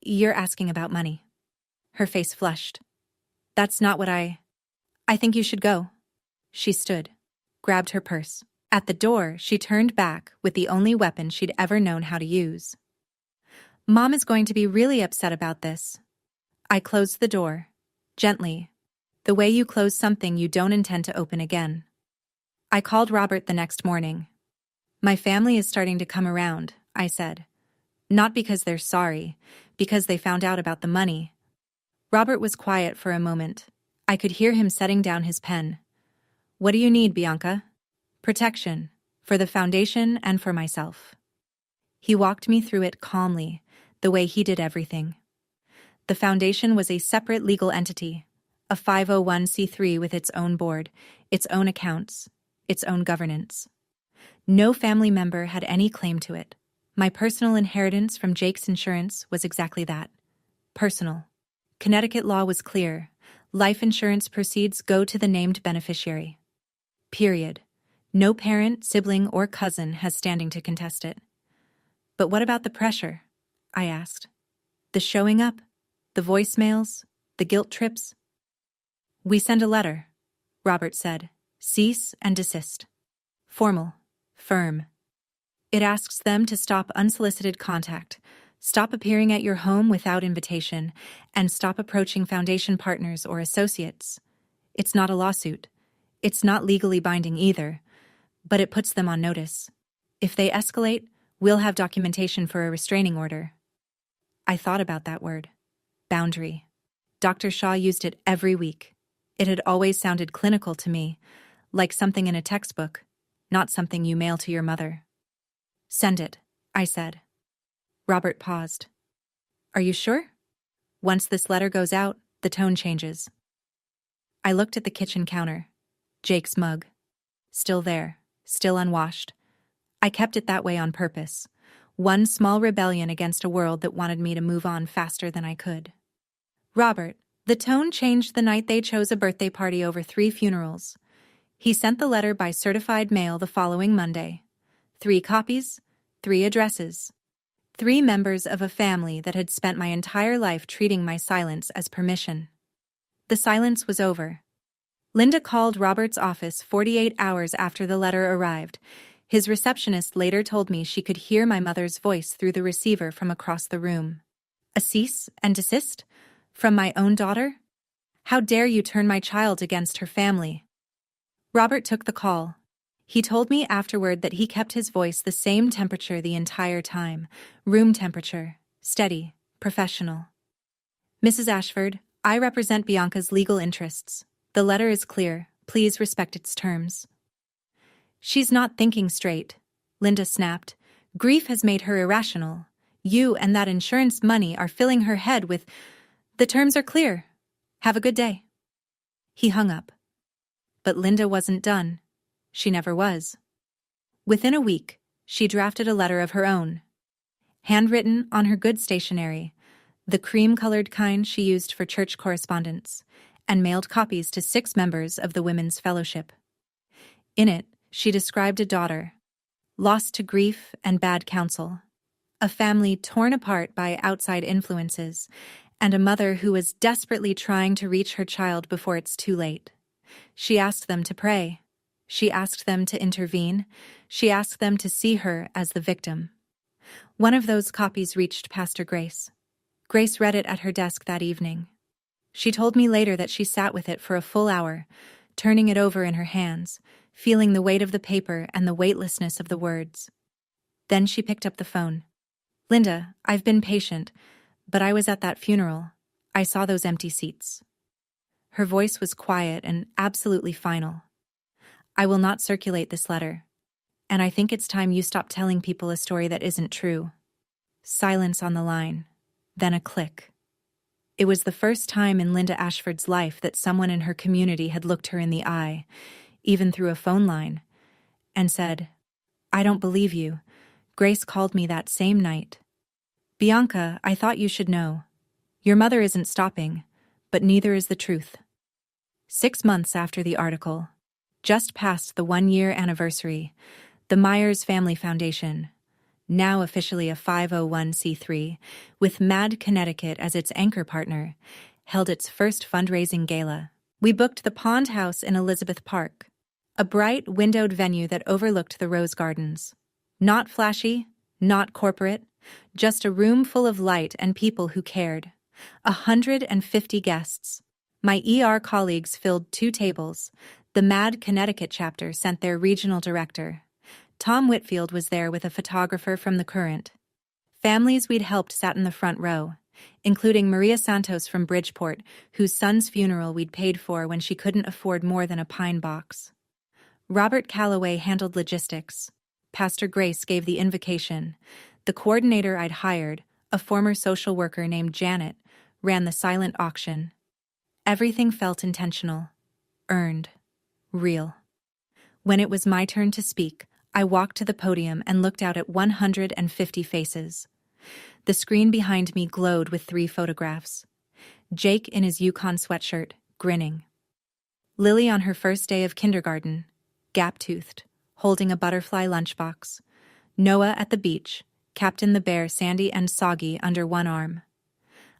you're asking about money." Her face flushed. "That's not what I think you should go." She stood, grabbed her purse. At the door, she turned back with the only weapon she'd ever known how to use. "Mom is going to be really upset about this." I closed the door, gently, The way you close something you don't intend to open again. I called Robert the next morning. My family is starting to come around, I said. Not because they're sorry, because they found out about the money. Robert was quiet for a moment. I could hear him setting down his pen. What do you need, Bianca? Protection, for the foundation and for myself. He walked me through it calmly, the way he did everything. The foundation was a separate legal entity, a 501c3 with its own board, its own accounts, its own governance. No family member had any claim to it. My personal inheritance from Jake's insurance was exactly that. Personal. Connecticut law was clear. Life insurance proceeds go to the named beneficiary. Period. No parent, sibling, or cousin has standing to contest it. But what about the pressure? I asked. The showing up? The voicemails? The guilt trips? We send a letter, Robert said. Cease and desist. Formal. Firm. It asks them to stop unsolicited contact, stop appearing at your home without invitation, and stop approaching foundation partners or associates. It's not a lawsuit. It's not legally binding either, but it puts them on notice. If they escalate, we'll have documentation for a restraining order. I thought about that word. Boundary. Dr. Shaw used it every week. It had always sounded clinical to me, like something in a textbook, not something you mail to your mother. Send it, I said. Robert paused. Are you sure? Once this letter goes out, the tone changes. I looked at the kitchen counter. Jake's mug. Still there, still unwashed. I kept it that way on purpose. One small rebellion against a world that wanted me to move on faster than I could. Robert, the tone changed the night they chose a birthday party over 3 funerals. He sent the letter by certified mail the following Monday. 3 copies, 3 addresses. 3 members of a family that had spent my entire life treating my silence as permission. The silence was over. Linda called Robert's office 48 hours after the letter arrived. His receptionist later told me she could hear my mother's voice through the receiver from across the room. A cease and desist? From my own daughter? How dare you turn my child against her family? Robert took the call. He told me afterward that he kept his voice the same temperature the entire time. Room temperature. Steady. Professional. Mrs. Ashford, I represent Bianca's legal interests. The letter is clear. Please respect its terms. She's not thinking straight, Linda snapped. Grief has made her irrational. You and that insurance money are filling her head with, the terms are clear. Have a good day. He hung up. But Linda wasn't done. She never was. Within a week, she drafted a letter of her own. Handwritten on her good stationery, the cream-colored kind she used for church correspondence, and mailed copies to 6 members of the Women's Fellowship. In it, she described a daughter, lost to grief and bad counsel, a family torn apart by outside influences, and a mother who was desperately trying to reach her child before it's too late. She asked them to pray. She asked them to intervene. She asked them to see her as the victim. One of those copies reached Pastor Grace. Grace read it at her desk that evening. She told me later that she sat with it for a full hour, turning it over in her hands, feeling the weight of the paper and the weightlessness of the words. Then she picked up the phone. Linda, I've been patient, but I was at that funeral. I saw those empty seats. Her voice was quiet and absolutely final. I will not circulate this letter, and I think it's time you stop telling people a story that isn't true. Silence on the line, then a click. It was the first time in Linda Ashford's life that someone in her community had looked her in the eye, even through a phone line, and said, I don't believe you. Grace called me that same night. Bianca, I thought you should know. Your mother isn't stopping, but neither is the truth. 6 months after the article, just past the 1-year anniversary, the Myers Family Foundation, now officially a 501c3, with Mad Connecticut as its anchor partner, held its first fundraising gala. We booked the Pond House in Elizabeth Park, a bright, windowed venue that overlooked the Rose Gardens. Not flashy, not corporate, just a room full of light and people who cared. 150 guests. My ER colleagues filled 2 tables. The Mad Connecticut chapter sent their regional director. Tom Whitfield was there with a photographer from the Current. Families we'd helped sat in the front row, including Maria Santos from Bridgeport, whose son's funeral we'd paid for when she couldn't afford more than a pine box. Robert Calloway handled logistics. Pastor Grace gave the invocation. The coordinator I'd hired, a former social worker named Janet, ran the silent auction. Everything felt intentional, earned, real. When it was my turn to speak, I walked to the podium and looked out at 150 faces. The screen behind me glowed with 3 photographs. Jake in his Yukon sweatshirt, grinning. Lily on her first day of kindergarten, gap-toothed, holding a butterfly lunchbox. Noah at the beach, Captain the Bear Sandy and Soggy under one arm.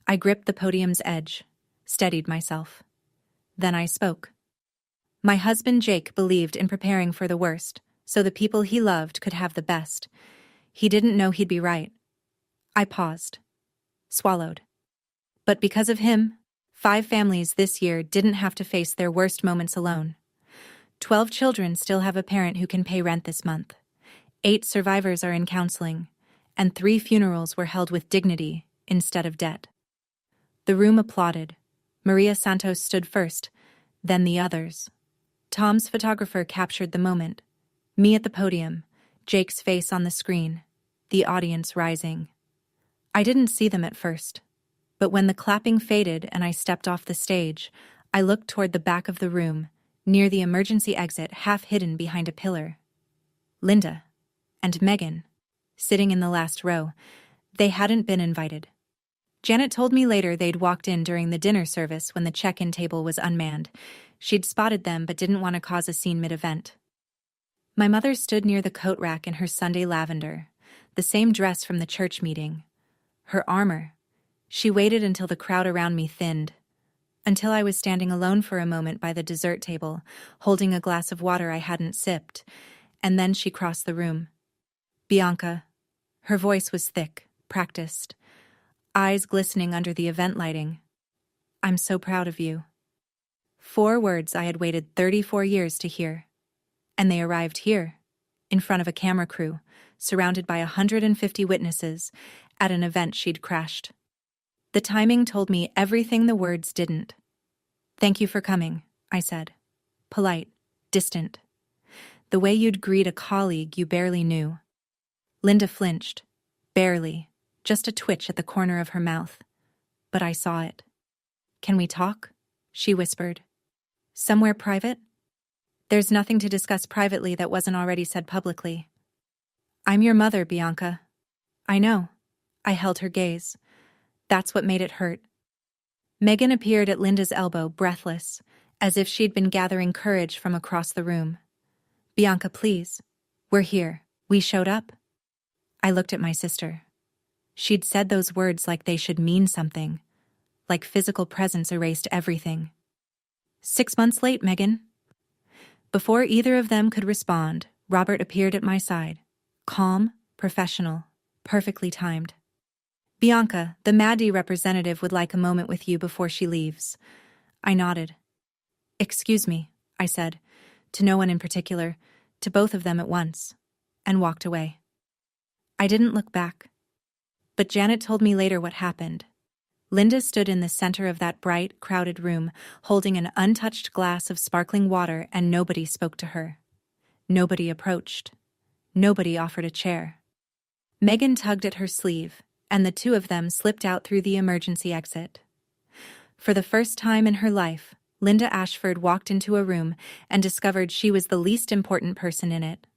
I gripped the podium's edge, steadied myself. Then I spoke. My husband Jake believed in preparing for the worst, so the people he loved could have the best. He didn't know he'd be right. I paused. Swallowed. But because of him, 5 families this year didn't have to face their worst moments alone. 12 children still have a parent who can pay rent this month. 8 survivors are in counseling, and 3 funerals were held with dignity instead of debt. The room applauded. Maria Santos stood first, then the others. Tom's photographer captured the moment. Me at the podium, Jake's face on the screen, the audience rising. I didn't see them at first, but when the clapping faded and I stepped off the stage, I looked toward the back of the room, near the emergency exit half hidden behind a pillar. Linda and Megan, sitting in the last row, they hadn't been invited. Janet told me later they'd walked in during the dinner service when the check-in table was unmanned. She'd spotted them but didn't want to cause a scene mid-event. My mother stood near the coat rack in her Sunday lavender, the same dress from the church meeting. Her armor. She waited until the crowd around me thinned, until I was standing alone for a moment by the dessert table, holding a glass of water I hadn't sipped, and then she crossed the room. Bianca. Her voice was thick, practiced, eyes glistening under the event lighting. I'm so proud of you. 4 words I had waited 34 years to hear. And they arrived here, in front of a camera crew, surrounded by 150 witnesses, at an event she'd crashed. The timing told me everything the words didn't. Thank you for coming, I said. Polite, distant. The way you'd greet a colleague you barely knew. Linda flinched. Barely. Just a twitch at the corner of her mouth. But I saw it. Can we talk? She whispered. Somewhere private? There's nothing to discuss privately that wasn't already said publicly. I'm your mother, Bianca. I know. I held her gaze. That's what made it hurt. Megan appeared at Linda's elbow, breathless, as if she'd been gathering courage from across the room. Bianca, please. We're here. We showed up. I looked at my sister. She'd said those words like they should mean something, like physical presence erased everything. 6 months late, Megan. Before either of them could respond, Robert appeared at my side, calm, professional, perfectly timed. Bianca, the Maddie representative would like a moment with you before she leaves. I nodded. Excuse me, I said, to no one in particular, to both of them at once, and walked away. I didn't look back. But Janet told me later what happened. Linda stood in the center of that bright, crowded room, holding an untouched glass of sparkling water, and nobody spoke to her. Nobody approached. Nobody offered a chair. Megan tugged at her sleeve, and the 2 of them slipped out through the emergency exit. For the first time in her life, Linda Ashford walked into a room and discovered she was the least important person in it.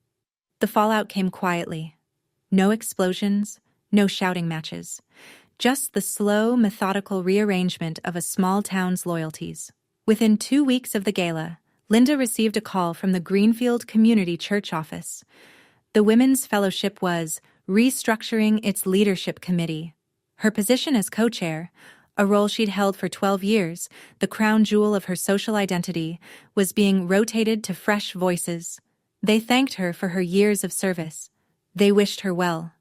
The fallout came quietly. No explosions, no shouting matches. Just the slow, methodical rearrangement of a small town's loyalties. Within 2 weeks of the gala, Linda received a call from the Greenfield Community Church office. The Women's Fellowship was restructuring its leadership committee. Her position as co-chair, a role she'd held for 12 years, the crown jewel of her social identity, was being rotated to fresh voices. They thanked her for her years of service. They wished her well.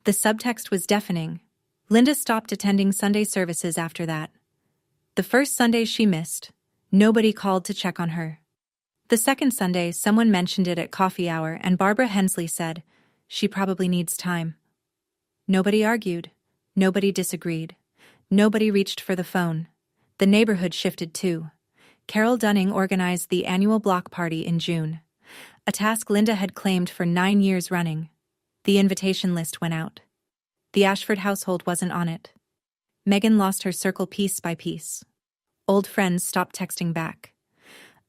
The subtext was deafening. Linda stopped attending Sunday services after that. The first Sunday she missed, nobody called to check on her. The second Sunday, someone mentioned it at coffee hour and Barbara Hensley said, "She probably needs time." Nobody argued. Nobody disagreed. Nobody reached for the phone. The neighborhood shifted too. Carol Dunning organized the annual block party in June, a task Linda had claimed for 9 years running. The invitation list went out. The Ashford household wasn't on it. Megan lost her circle piece by piece. Old friends stopped texting back.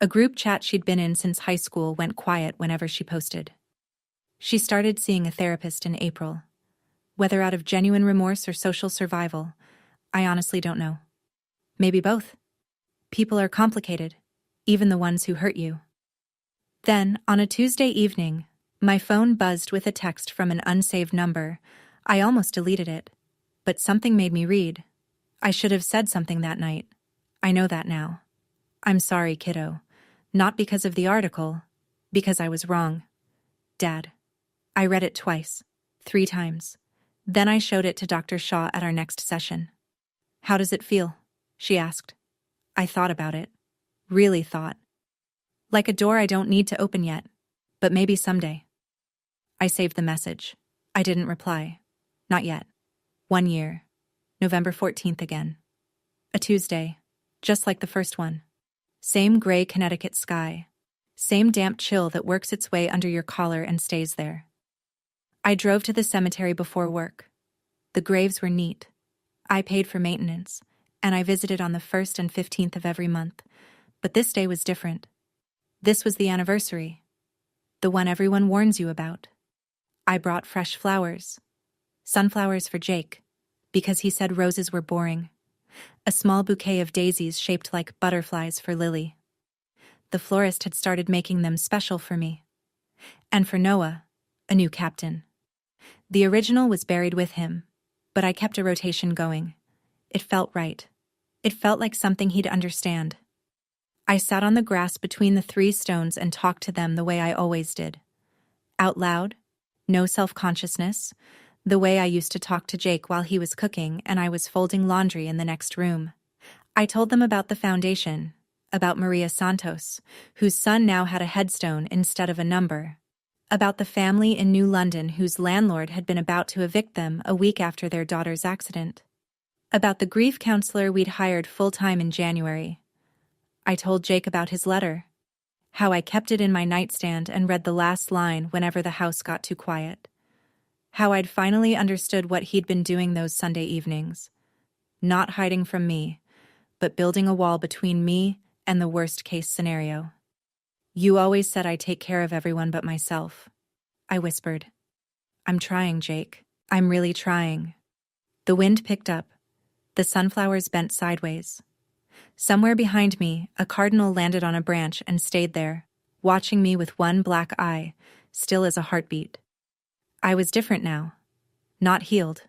A group chat she'd been in since high school went quiet whenever she posted. She started seeing a therapist in April. Whether out of genuine remorse or social survival, I honestly don't know. Maybe both. People are complicated, even the ones who hurt you. Then, on a Tuesday evening, my phone buzzed with a text from an unsaved number. I almost deleted it, but something made me read. I should have said something that night. I know that now. I'm sorry, kiddo. Not because of the article, because I was wrong. Dad. I read it twice, 3 times. Then I showed it to Dr. Shaw at our next session. "How does it feel?" she asked. I thought about it. Really thought. Like a door I don't need to open yet, but maybe someday. I saved the message. I didn't reply. Not yet. 1 year. November 14th again. A Tuesday, just like the first one. Same gray Connecticut sky. Same damp chill that works its way under your collar and stays there. I drove to the cemetery before work. The graves were neat. I paid for maintenance, and I visited on the 1st and 15th of every month. But this day was different. This was the anniversary. The one everyone warns you about. I brought fresh flowers. Sunflowers for Jake, because he said roses were boring. A small bouquet of daisies shaped like butterflies for Lily. The florist had started making them special for me. And for Noah, a new captain. The original was buried with him, but I kept a rotation going. It felt right. It felt like something he'd understand. I sat on the grass between the 3 stones and talked to them the way I always did. Out loud, no self-consciousness, the way I used to talk to Jake while he was cooking and I was folding laundry in the next room. I told them about the foundation, about Maria Santos, whose son now had a headstone instead of a number, about the family in New London whose landlord had been about to evict them a week after their daughter's accident, about the grief counselor we'd hired full-time in January. I told Jake about his letter, how I kept it in my nightstand and read the last line whenever the house got too quiet, how I'd finally understood what he'd been doing those Sunday evenings, not hiding from me, but building a wall between me and the worst-case scenario. "You always said I take care of everyone but myself," I whispered. "I'm trying, Jake. I'm really trying." The wind picked up. The sunflowers bent sideways. Somewhere behind me, a cardinal landed on a branch and stayed there, watching me with one black eye, still as a heartbeat. I was different now. Not healed.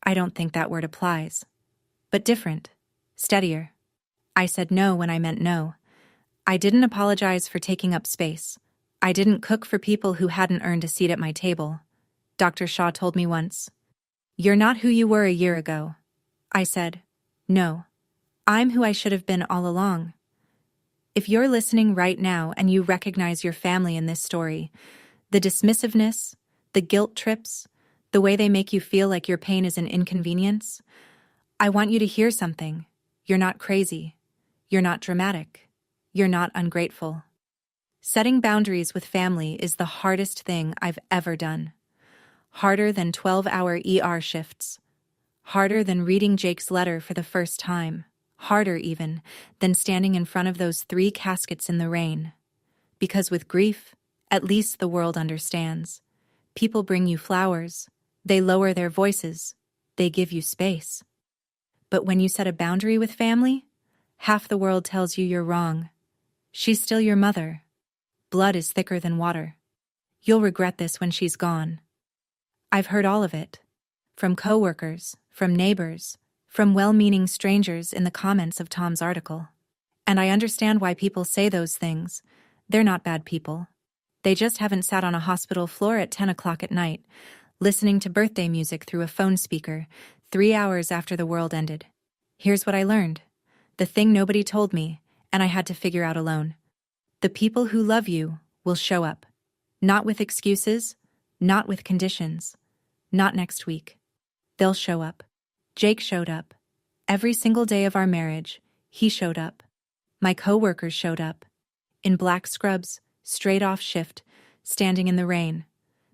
I don't think that word applies. But different. Steadier. I said no when I meant no. I didn't apologize for taking up space. I didn't cook for people who hadn't earned a seat at my table. Dr. Shaw told me once, "You're not who you were a year ago." I said, "No. I'm who I should have been all along." If you're listening right now and you recognize your family in this story, the dismissiveness, the guilt trips, the way they make you feel like your pain is an inconvenience, I want you to hear something. You're not crazy. You're not dramatic. You're not ungrateful. Setting boundaries with family is the hardest thing I've ever done. Harder than 12-hour ER shifts. Harder than reading Jake's letter for the first time. Harder, even, than standing in front of those 3 caskets in the rain. Because with grief, at least the world understands. People bring you flowers. They lower their voices. They give you space. But when you set a boundary with family, half the world tells you you're wrong. She's still your mother. Blood is thicker than water. You'll regret this when she's gone. I've heard all of it. From coworkers, from neighbors, from well-meaning strangers in the comments of Tom's article. And I understand why people say those things. They're not bad people. They just haven't sat on a hospital floor at 10 o'clock at night, listening to birthday music through a phone speaker, 3 hours after the world ended. Here's what I learned. The thing nobody told me, and I had to figure out alone. The people who love you will show up. Not with excuses, not with conditions, not next week. They'll show up. Jake showed up. Every single day of our marriage, he showed up. My coworkers showed up. In black scrubs, straight off shift, standing in the rain.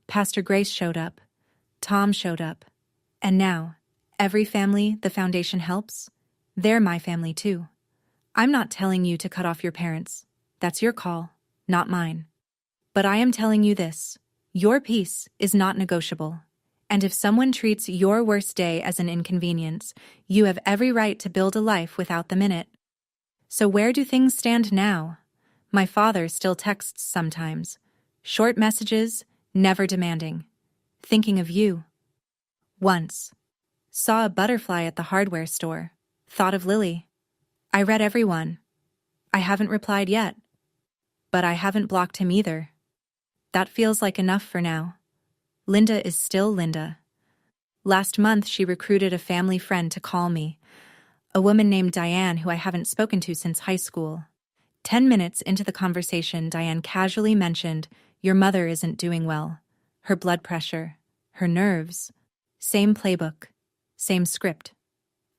Pastor Grace showed up. Tom showed up. And now, every family the foundation helps, they're my family too. I'm not telling you to cut off your parents. That's your call, not mine. But I am telling you this. Your peace is not negotiable. And if someone treats your worst day as an inconvenience, you have every right to build a life without them in it. So where do things stand now? My father still texts sometimes. Short messages, never demanding. Thinking of you. Once. Saw a butterfly at the hardware store. Thought of Lily. I read everyone. I haven't replied yet. But I haven't blocked him either. That feels like enough for now. Linda is still Linda. Last month she recruited a family friend to call me. A woman named Diane who I haven't spoken to since high school. 10 minutes into the conversation, Diane casually mentioned, "Your mother isn't doing well. Her blood pressure, her nerves. Same playbook, same script."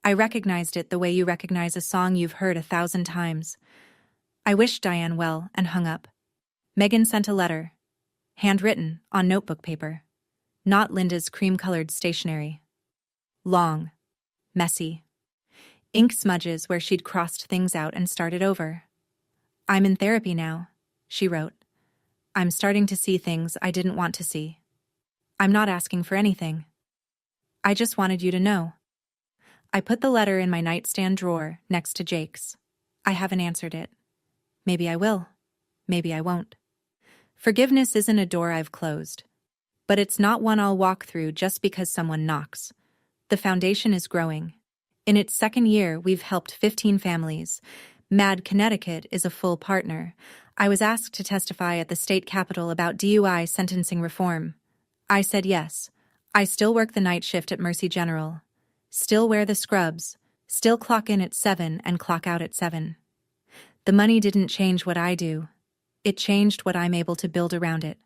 I recognized it the way you recognize a song you've heard 1,000 times. I wished Diane well and hung up. Megan sent a letter. Handwritten, on notebook paper. Not Linda's cream-colored stationery. Long. Messy. Ink smudges where she'd crossed things out and started over. "I'm in therapy now," she wrote. "I'm starting to see things I didn't want to see. I'm not asking for anything. I just wanted you to know." I put the letter in my nightstand drawer next to Jake's. I haven't answered it. Maybe I will. Maybe I won't. Forgiveness isn't a door I've closed. But it's not one I'll walk through just because someone knocks. The foundation is growing. In its second year, we've helped 15 families. MAD Connecticut is a full partner. I was asked to testify at the state capitol about DUI sentencing reform. I said yes. I still work the night shift at Mercy General. Still wear the scrubs. Still clock in at 7 and clock out at 7. The money didn't change what I do. It changed what I'm able to build around it.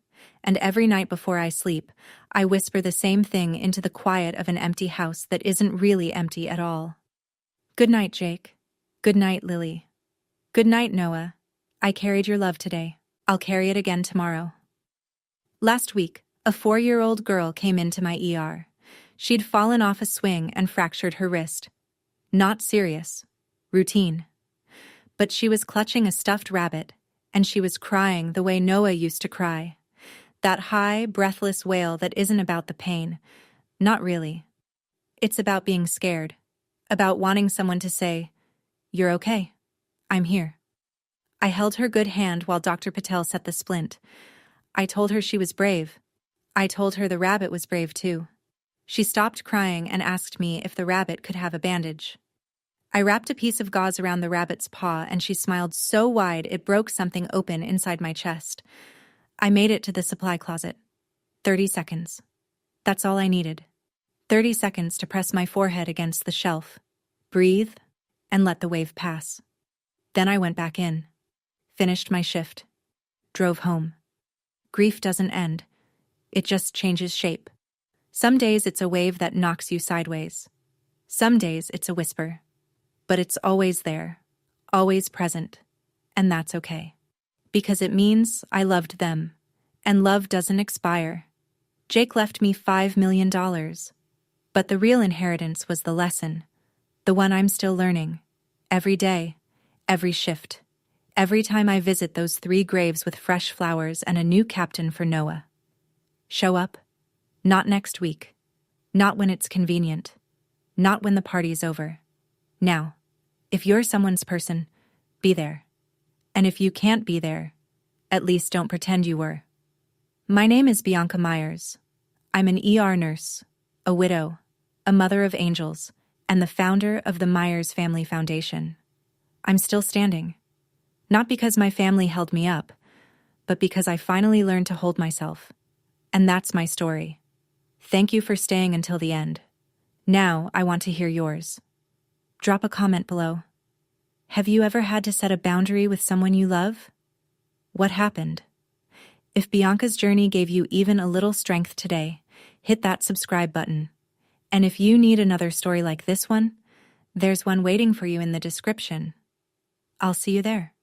And every night before I sleep, I whisper the same thing into the quiet of an empty house that isn't really empty at all. Good night, Jake. Good night, Lily. Good night, Noah. I carried your love today. I'll carry it again tomorrow. Last week, a 4-year-old girl came into my ER. She'd fallen off a swing and fractured her wrist. Not serious. Routine. But she was clutching a stuffed rabbit, and she was crying the way Noah used to cry. That high, breathless wail that isn't about the pain. Not really. It's about being scared. About wanting someone to say, "You're okay. I'm here." I held her good hand while Dr. Patel set the splint. I told her she was brave. I told her the rabbit was brave too. She stopped crying and asked me if the rabbit could have a bandage. I wrapped a piece of gauze around the rabbit's paw and she smiled so wide it broke something open inside my chest. I made it to the supply closet. 30 seconds. That's all I needed. 30 seconds to press my forehead against the shelf, breathe, and let the wave pass. Then I went back in. Finished my shift. Drove home. Grief doesn't end. It just changes shape. Some days it's a wave that knocks you sideways. Some days it's a whisper. But it's always there, always present, and that's okay. Because it means I loved them, and love doesn't expire. Jake left me $5 million, but the real inheritance was the lesson, the one I'm still learning, every day, every shift, every time I visit those 3 graves with fresh flowers and a new captain for Noah. Show up, not next week, not when it's convenient, not when the party's over. Now. If you're someone's person, be there. And if you can't be there, at least don't pretend you were. My name is Bianca Myers. I'm an ER nurse, a widow, a mother of angels, and the founder of the Myers Family Foundation. I'm still standing. Not because my family held me up, but because I finally learned to hold myself. And that's my story. Thank you for staying until the end. Now I want to hear yours. Drop a comment below. Have you ever had to set a boundary with someone you love? What happened? If Bianca's journey gave you even a little strength today, hit that subscribe button. And if you need another story like this one, there's one waiting for you in the description. I'll see you there.